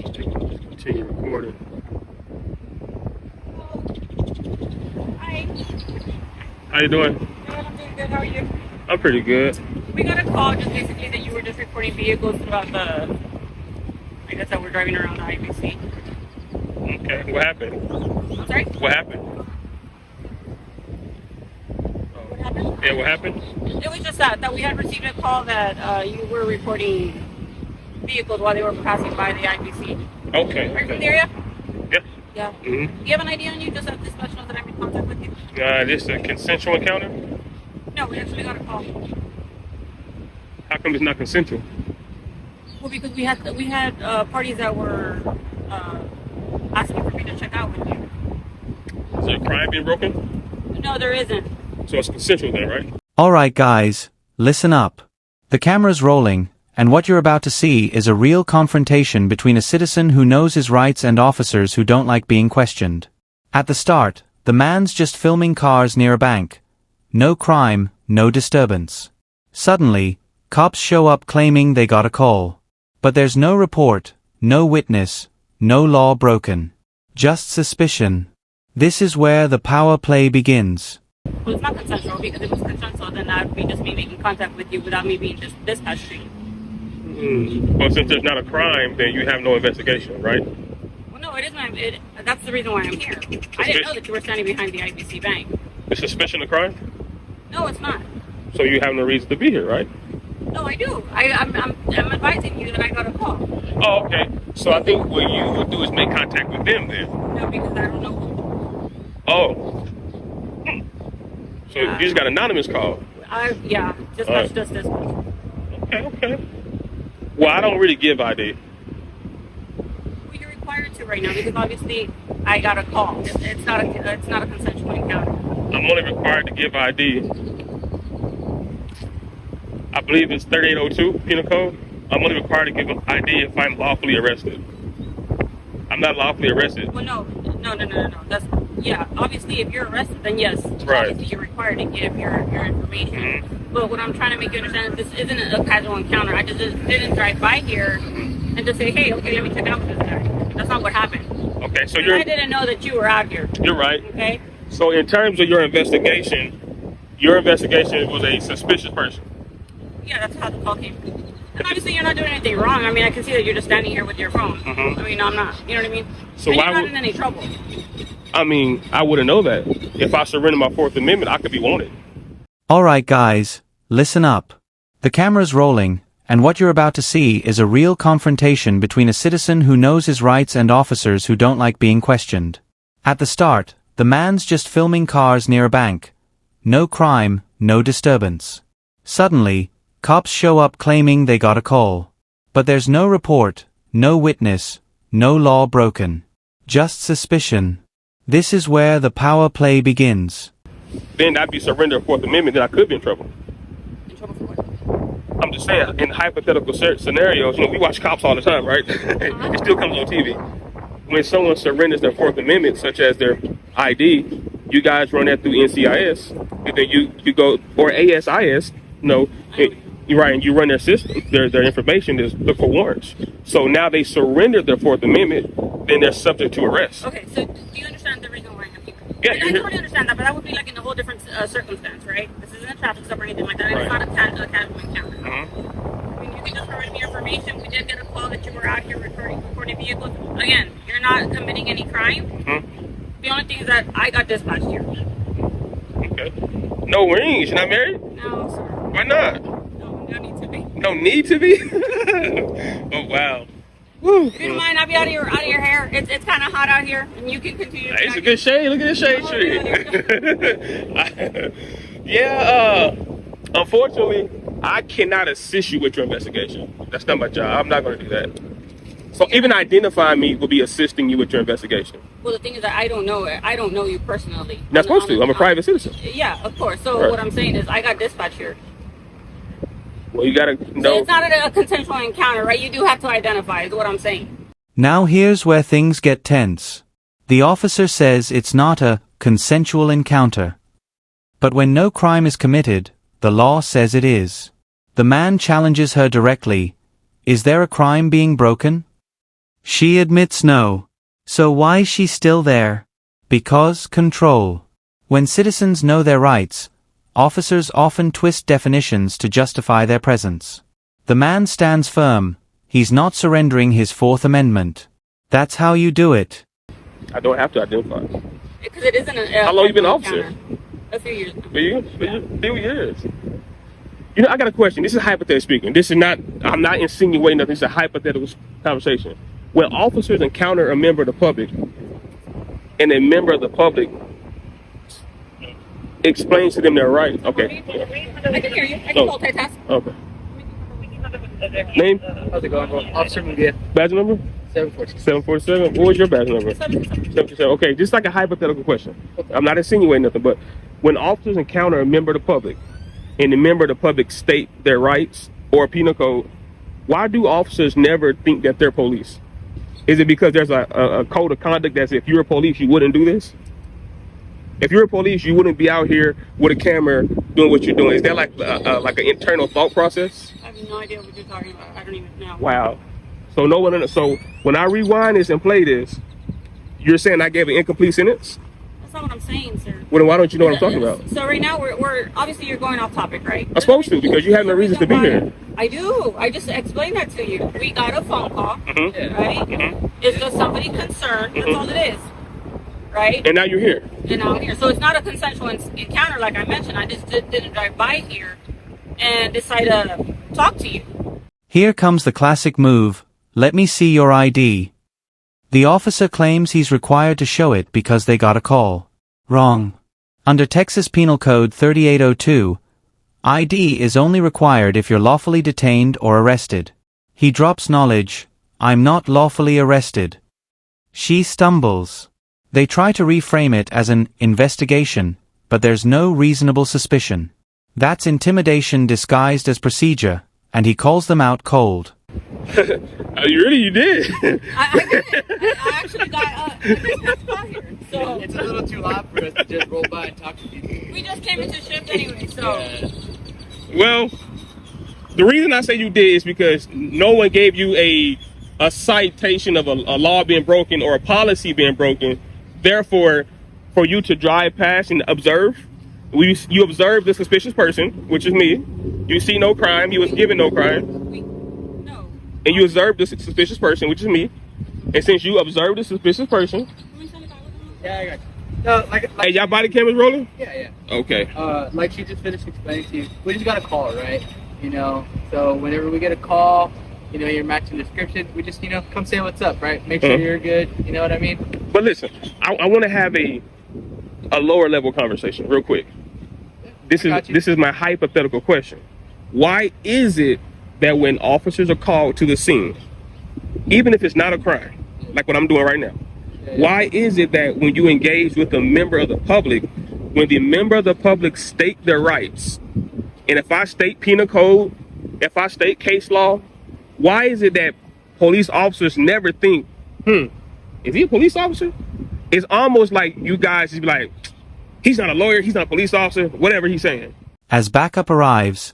Continue recording. Hi. How you doing? Good, I'm doing good. How are you? I'm pretty good. We got a call just basically that you were just reporting vehicles throughout the, I guess that we're driving around the IBC. Okay, what happened? I'm sorry? What happened? What happened? Yeah, what happened? It was just that we had received a call that you were reporting vehicles while they were passing by the IBC. Okay. Are you from the area? Yes. Yeah. Mm-hmm. Do you have an idea on you? Just let dispatch know that I'm in contact with you? This is a consensual encounter? No, we actually got a call. How come it's not consensual? Well, because we had parties that were asking for me to check out with you. Is there a crime being broken? No, there isn't. So it's consensual then, right? Alright guys, listen up. The camera's rolling, and what you're about to see is a real confrontation between a citizen who knows his rights and officers who don't like being questioned. At the start, the man's just filming cars near a bank. No crime, no disturbance. Suddenly, cops show up claiming they got a call. But there's no report, no witness, no law broken. Just suspicion. This is where the power play begins. Well, it's not consensual, because if it was consensual, then that would be just me making contact with you without me being dispatched to you. Well, since there's not a crime, then you have no investigation, right? Well, no, that's the reason why I'm here. I didn't know that you were standing behind the IBC bank. The suspicion of crime? No, it's not. So you have no reason to be here, right? No, I do. I'm advising you that I got a call. Oh, okay. So I think what you would do is make contact with them then. No, because I don't know who. Oh. So you just got an anonymous call. Yeah, dispatch just dispatch. Okay. Well, I don't really give ID. Well, you're required to right now, because obviously I got a call. It's not a consensual encounter. I'm only required to give ID. I believe it's 3802 penal code. I'm only required to give ID if I'm lawfully arrested. I'm not lawfully arrested. Well, no. That's, yeah, obviously if you're arrested, then yes, right. Obviously you're required to give your information. But what I'm trying to make you understand is this isn't a casual encounter. I just didn't drive by here and just say, hey, okay, let me check out this guy. That's not what happened. Okay, so I didn't know that you were out here. You're right. Okay. So in terms of your investigation was a suspicious person. Yeah, that's how the call came. And obviously you're not doing anything wrong. I mean, I can see that you're just standing here with your phone. I mean, I'm not. You know what I mean? So and why you're not in any trouble. I mean, I wouldn't know that. If I surrender my Fourth Amendment, I could be wanted. Alright guys, listen up. The camera's rolling, and what you're about to see is a real confrontation between a citizen who knows his rights and officers who don't like being questioned. At the start, the man's just filming cars near a bank. No crime, no disturbance. Suddenly, cops show up claiming they got a call. But there's no report, no witness, no law broken. Just suspicion. This is where the power play begins. Then I'd be surrendering Fourth Amendment, then I could be in trouble. In trouble for what? I'm just saying, in hypothetical scenarios, we watch cops all the time, right? It still comes on TV. When someone surrenders their Fourth Amendment, such as their ID, you guys run that through NCIS, and then you go, or ASIS, you're right, and you run their system, their information is look for warrants. So now they surrendered their Fourth Amendment, then they're subject to arrest. Okay, so do you understand the reason why I'm here? Yeah, I totally understand that, but that would be like in a whole different circumstance, right? This isn't a traffic stop or anything like that, and Right. it's not a casual encounter. I mean, you can just provide me information. We did get a call that you were out here recording vehicles. Again, you're not committing any crime. The only thing is that I got dispatched here. Okay. No rings. You're not married? No, sir. Why not? No need to be. No need to be? Oh, wow. Woo. If you don't mind, I'll be out of your hair. It's kind of hot out here, and you can continue. Hey, it's a good shade. Look at this shade tree. Yeah, unfortunately, I cannot assist you with your investigation. That's not my job. I'm not going to do that. So even identifying me will be assisting you with your investigation. Well, the thing is that I don't know you personally. You're not supposed to. I'm a private citizen. Yeah, of course. So Right. what I'm saying is I got dispatched here. Well, you got to know. So it's not a consensual encounter, right? You do have to identify, is what I'm saying. Now here's where things get tense. The officer says it's not a consensual encounter. But when no crime is committed, the law says it is. The man challenges her directly. Is there a crime being broken? She admits no. So why is she still there? Because control. When citizens know their rights, officers often twist definitions to justify their presence. The man stands firm. He's not surrendering his Fourth Amendment. That's how you do it. I don't have to identify. Because it isn't How long you been an officer? A few years. Few years. You know, I got a question. This is hypothetical speaking. This is not, I'm not insinuating nothing. This is a hypothetical conversation. When officers encounter a member of the public, and a member of the public explains to them their right. Okay. I can hear you. I can multitask. Okay. Name? How's it going, bro? Officer Munguia. Badge number? 746. 747. What was your badge number? 747. Okay, just like a hypothetical question. Okay. I'm not insinuating nothing, but when officers encounter a member of the public, and the member of the public state their rights or a penal code, why do officers never think that they're police? Is it because there's a code of conduct that says if you're a police, you wouldn't do this? If you're a police, you wouldn't be out here with a camera doing what you're doing. Is that like an internal thought process? I have no idea what you're talking about. I don't even know. Wow. So no one. So when I rewind this and play this, you're saying I gave an incomplete sentence? That's not what I'm saying, sir. Well, then why don't you know what I'm talking about? So right now we're obviously you're going off topic, right? I'm supposed to, because you have no reason to be here. I do. I just explained that to you. We got a phone call, Mm-hmm. right? Mm-hmm. It's just somebody concerned. That's all it is, right? And now you're here. And now I'm here. So it's not a consensual encounter, like I mentioned. I just didn't drive by here and decide to talk to you. Here comes the classic move. Let me see your ID. The officer claims he's required to show it because they got a call. Wrong. Under Texas Penal Code 3802, ID is only required if you're lawfully detained or arrested. He drops knowledge. I'm not lawfully arrested. She stumbles. They try to reframe it as an investigation, but there's no reasonable suspicion. That's intimidation disguised as procedure, and he calls them out cold. You did. I didn't. I actually got this call here. So It's a little too hot for us to just roll by and talk to people. we just came into shift anyway. So Well, the reason I say you did is because no one gave you a citation of a law being broken or a policy being broken. Therefore, for you to drive past and observe, you observe the suspicious person, which is me. You see no crime. You was given no crime. no. And you observe the suspicious person, which is me. And since you observed the suspicious person, Yeah, I got you. No, like hey, y'all body cameras rolling? yeah. Okay. Like she just finished explaining to you, we just got a call, right? You know, so whenever we get a call, you know, you're matching the description, we just, you know, come say what's up, right? Make sure you're good, you know what I mean? But listen, I want to have a lower level conversation real quick. This is my hypothetical question. Why is it that when officers are called to the scene, even if it's not a crime, like what I'm doing right now, why is it that when you engage with a member of the public, when the member of the public state their rights, and if I state penal code, if I state case law, why is it that police officers never think, is he a police officer? It's almost like you guys just be like, he's not a lawyer, he's not a police officer, whatever he's saying. As backup arrives,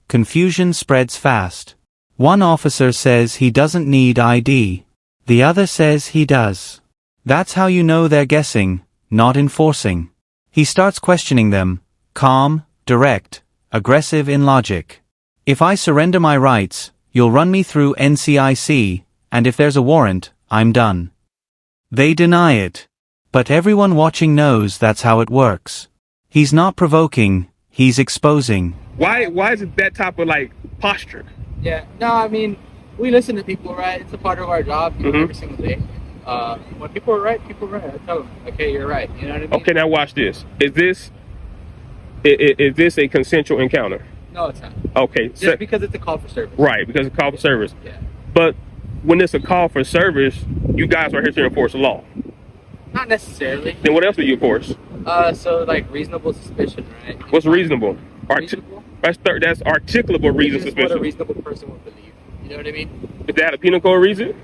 confusion spreads fast. One officer says he doesn't need ID. The other says he does. That's how you know they're guessing, not enforcing. He starts questioning them, calm, direct, aggressive in logic. If I surrender my rights, you'll run me through NCIC, and if there's a warrant, I'm done. They deny it. But everyone watching knows that's how it works. He's not provoking, he's exposing. Why is it that type of like posture? Yeah. No, I mean, we listen to people, right? It's a part of our job, you know, every single day. When people are right, people are right. I tell them, okay, you're right. You know what I mean? Okay, now watch this. Is this a consensual encounter? No, it's not. Okay. Just because it's a call for service. Right, because it's a call for service. Yeah. But when it's a call for service, you guys are here to enforce the law. Not necessarily. Then what else do you enforce? So like reasonable suspicion, right? What's reasonable? Reasonable? That's articulable reason This is what a suspicion. reasonable person would believe. You know what I mean? Is that a penal code reason?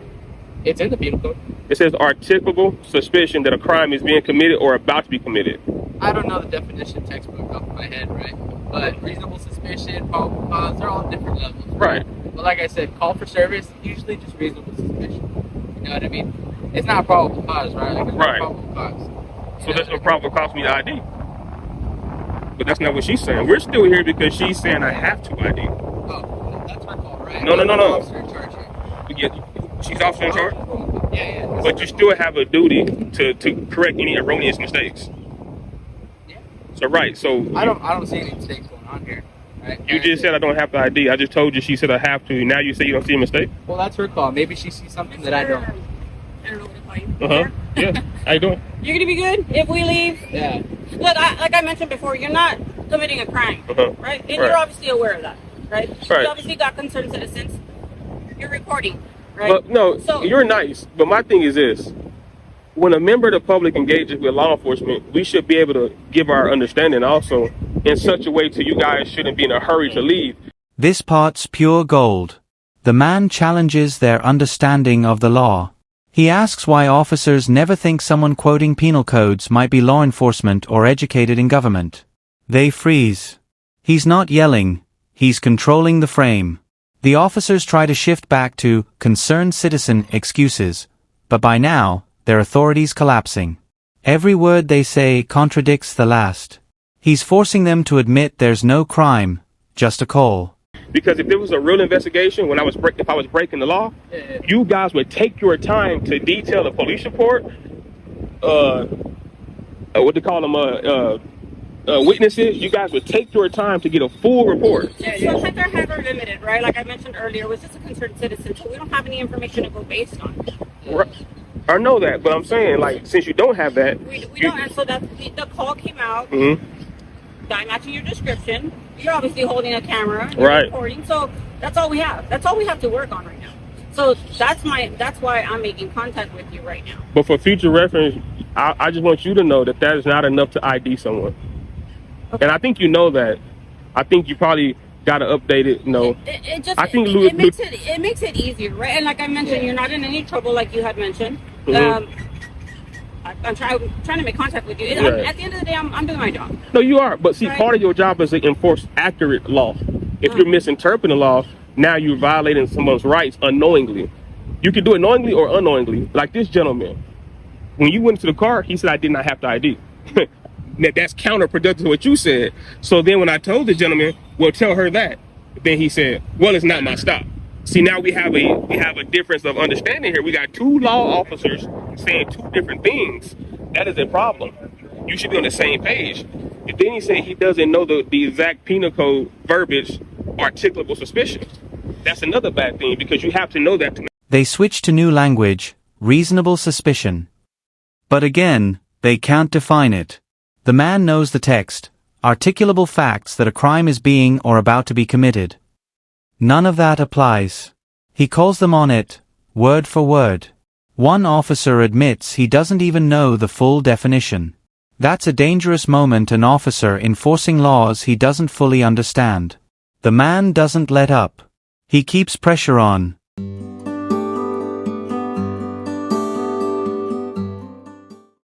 It's in the penal code. It says articulable suspicion that a crime is being committed or about to be committed. I don't know the definition textbook off my head, right? But reasonable suspicion, probable cause, they're all different levels. Right. But like I said, call for service, usually just reasonable suspicion. You know what I mean? It's not a probable cause, right? Like, it's not Right. a probable cause. So that's what probably cost me the ID. But that's not what she's saying. We're still here because she's saying I have to ID. Oh, that's her call, right? No. Officer in charge here. She's officer in charge, Yeah. but you still have a duty to correct any erroneous mistakes. Yeah. So right, so I don't see any mistakes going on here. Right? you just said I don't have to ID. I just told you she said I have to. Now you say you don't see a mistake. Well, that's her call. Maybe she sees something that I don't. I don't know what to call you. Yeah. How you doing? You're gonna be good if we leave. Yeah. Look, like I mentioned before, you're not committing a crime, right? And Right. you're obviously aware of that, right? Right. You obviously got concerned citizens. You're reporting, right? But no, So- you're nice. But my thing is this: when a member of the public engages with law enforcement, we should be able to give our understanding also in such a way to you guys shouldn't be in a hurry to leave. This part's pure gold. The man challenges their understanding of the law. He asks why officers never think someone quoting penal codes might be law enforcement or educated in government. They freeze. He's not yelling, he's controlling the frame. The officers try to shift back to concerned citizen excuses, but by now, their authority's collapsing. Every word they say contradicts the last. He's forcing them to admit there's no crime, just a call. Because if there was a real investigation, if I was breaking the law, you guys would take your time to detail a police report, what they call them, witnesses. You guys would take your time to get a full report. Sometimes our hands are limited, right? Like I mentioned earlier, it was just a concerned citizen, so we don't have any information to go based on. Right. I know that, but I'm saying, like, since you don't have that, We don't, and so the call came out. Guy matching your description. You're obviously holding a camera, you're Right. recording, so that's all we have. That's all we have to work on right now. So that's why I'm making contact with you right now. But for future reference, I just want you to know that is not enough to ID someone. Okay. And I think you know that. I think you probably got to update it. No, It just I think it makes it easier, right? And like I mentioned, you're not in any trouble, like you had mentioned. I'm trying to make contact with you. At the end of the day, I'm doing my job. No, you are. But see, Right. part of your job is to enforce accurate law. If you're misinterpreting the law, now you're violating someone's rights unknowingly. You can do it knowingly or unknowingly. Like this gentleman, when you went to the car, he said, I did not have to ID. That's counterproductive to what you said. So then when I told the gentleman, well, tell her that, then he said, well, it's not my stop. See, now we have a difference of understanding here. We got two law officers saying two different things. That is a problem. You should be on the same page. And then he said he doesn't know the exact penal code verbiage, articulable suspicion. That's another bad thing because you have to know that. They switch to new language, reasonable suspicion. But again, they can't define it. The man knows the text, articulable facts that a crime is being or about to be committed. None of that applies. He calls them on it, word for word. One officer admits he doesn't even know the full definition. That's a dangerous moment, an officer enforcing laws he doesn't fully understand. The man doesn't let up. He keeps pressure on.